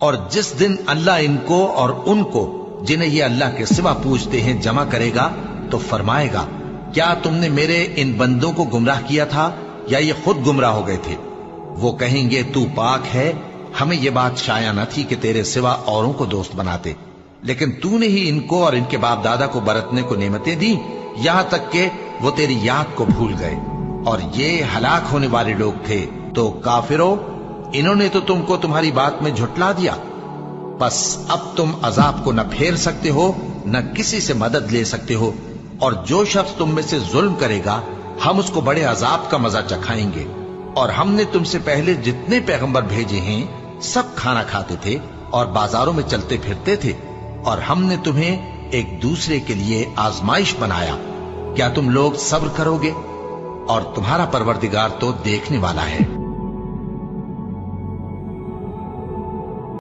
اور جس دن اللہ ان کو اور ان کو جنہیں یہ اللہ کے سوا پوجتے ہیں جمع کرے گا تو فرمائے گا، کیا تم نے میرے ان بندوں کو گمراہ کیا تھا یا یہ خود گمراہ ہو گئے تھے؟ وہ کہیں گے تو پاک ہے، ہمیں یہ بات شایع نہ تھی کہ تیرے سوا اوروں کو دوست بناتے، لیکن تو نے ہی ان کو اور ان کے باپ دادا کو برتنے کو نعمتیں دی، یہاں تک کہ وہ تیری یاد کو بھول گئے، اور یہ ہلاک ہونے والے لوگ تھے۔ تو کافرو، انہوں نے تو تم کو تمہاری بات میں جھٹلا دیا، پس اب تم عذاب کو نہ پھیر سکتے ہو نہ کسی سے مدد لے سکتے ہو، اور جو شخص تم میں سے ظلم کرے گا ہم اس کو بڑے عذاب کا مزہ چکھائیں گے۔ اور ہم نے تم سے پہلے جتنے پیغمبر بھیجے ہیں سب کھانا کھاتے تھے اور بازاروں میں چلتے پھرتے تھے، اور ہم نے تمہیں ایک دوسرے کے لیے آزمائش بنایا، کیا تم لوگ صبر کرو گے؟ اور تمہارا پروردگار تو دیکھنے والا ہے۔